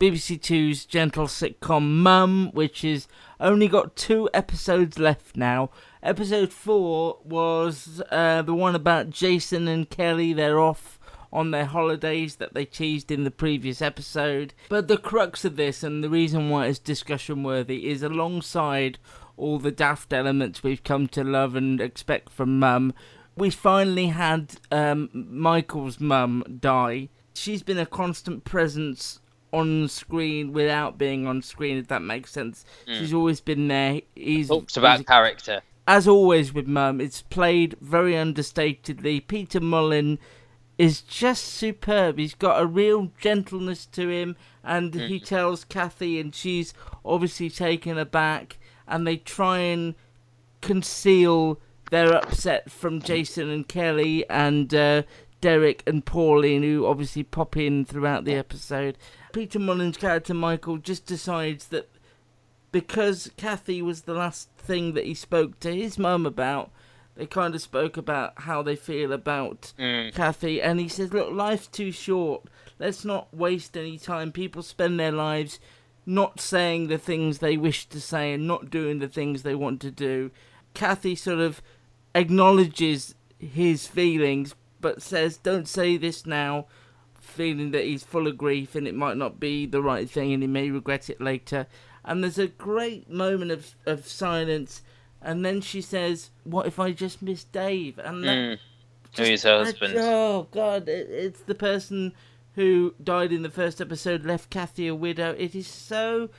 BBC Two's gentle sitcom Mum, which has only got 2 episodes left now. Episode 4 was the one about Jason and Kelly. They're off on their holidays that they teased in the previous episode. But the crux of this, and the reason why it's discussion worthy, is alongside all the daft elements we've come to love and expect from Mum, we finally had Michael's mum die. She's been a constant presence on screen without being on screen, if that makes sense. She's always been there. Talks about character. As always with Mum, it's played very understatedly. Peter Mullen is just superb. He's got a real gentleness to him, and he tells Cathy, and she's obviously taken aback, and they try and conceal their upset from Jason and Kelly and Derek and Pauline, who obviously pop in throughout the episode. Peter Mullen's character Michael just decides that because Cathy was the last thing that he spoke to his mum about, they kind of spoke about how they feel about Cathy, and he says, look, life's too short. Let's not waste any time. People spend their lives not saying the things they wish to say and not doing the things they want to do. Cathy sort of acknowledges his feelings, but says, don't say this now, feeling that he's full of grief and it might not be the right thing and he may regret it later. And there's a great moment of silence, and then she says, what if I just miss Dave? And that, who is her husband? Oh, God, it's the person who died in the first episode, left Cathy a widow. It is so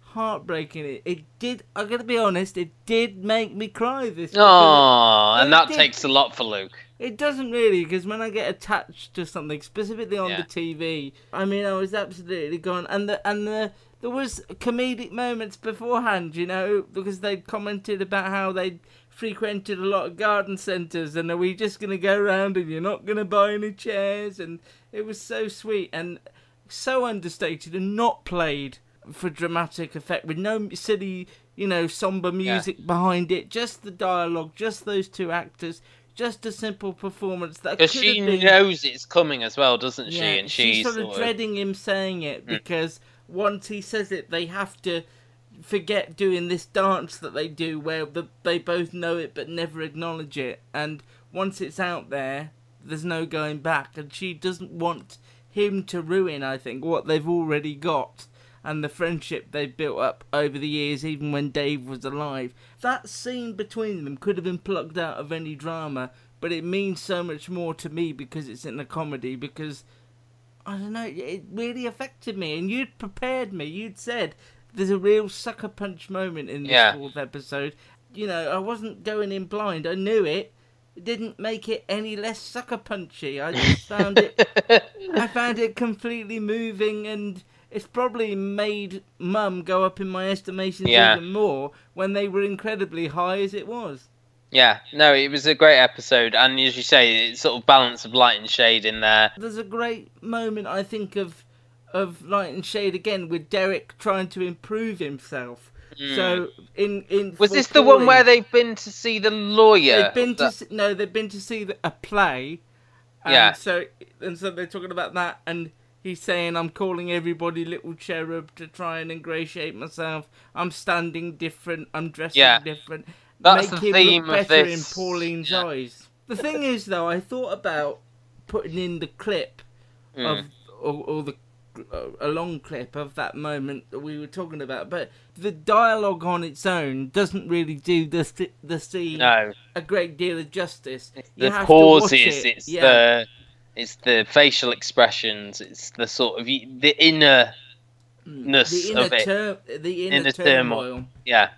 heartbreaking. It did, I'm going to be honest, it did make me cry this week. Oh, and that takes a lot for Luke. It doesn't really, because when I get attached to something, specifically on the TV, I mean, I was absolutely gone. And there was comedic moments beforehand, you know, because they'd commented about how they'd frequented a lot of garden centres, and are we just going to go around and you're not going to buy any chairs? And it was so sweet and so understated and not played for dramatic effect, with no silly, you know, somber music behind it, just the dialogue, just those 2 actors, just a simple performance that because she knows it's coming as well, doesn't she? And she's sort of dreading him saying it, because once he says it, they have to forget doing this dance that they do where they both know it but never acknowledge it, and once it's out there, there's no going back, and she doesn't want him to ruin, I think, what they've already got and the friendship they've built up over the years, even when Dave was alive. That scene between them could have been plucked out of any drama, but it means so much more to me because it's in a comedy, because, I don't know, it really affected me. And you'd prepared me. You'd said there's a real sucker punch moment in this 4th episode. You know, I wasn't going in blind. I knew it. It didn't make it any less sucker punchy. I just found it completely moving, and it's probably made Mum go up in my estimations even more when they were incredibly high as it was. Yeah, no, it was a great episode, and as you say, it's sort of balance of light and shade in there. There's a great moment, I think, of light and shade again with Derek trying to improve himself. So was this the one where they've been to see the lawyer? They've been to see a play. So they're talking about that, and he's saying, I'm calling everybody little cherub to try and ingratiate myself. I'm standing different. I'm dressing different. That's the theme look of better this. in Pauline's eyes. The thing is, though, I thought about putting in the clip of a long clip of that moment that we were talking about, but the dialogue on its own doesn't really do the scene a great deal of justice. The pauses, it's the facial expressions, it's the sort of the innerness of it, the inner turmoil. Yeah,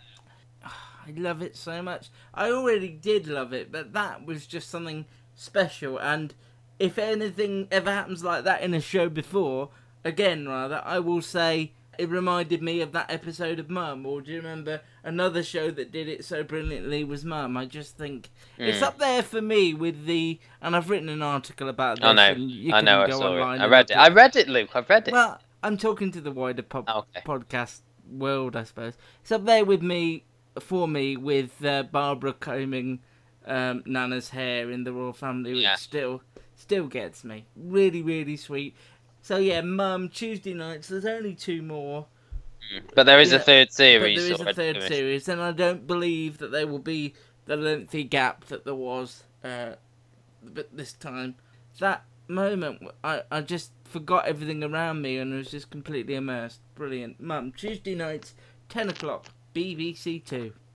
I love it so much. I already did love it, but that was just something special. And if anything ever happens like that in a show before, again, rather, I will say it reminded me of that episode of Mum. Or do you remember another show that did it so brilliantly was Mum? I just think it's up there for me with the... And I've written an article about this. I know, I saw it. I read it, Luke. I've read it. Well, I'm talking to the wider podcast world, I suppose. It's up there with me, for me, with Barbara combing Nana's hair in the royal family, which still gets me. Really, really sweet. So yeah, Mum, Tuesday nights. There's only 2 more. But there is a third series. But there is a third series, and I don't believe that there will be the lengthy gap that there was. But this time, that moment, I just forgot everything around me and was just completely immersed. Brilliant. Mum, Tuesday nights, 10 o'clock, BBC 2.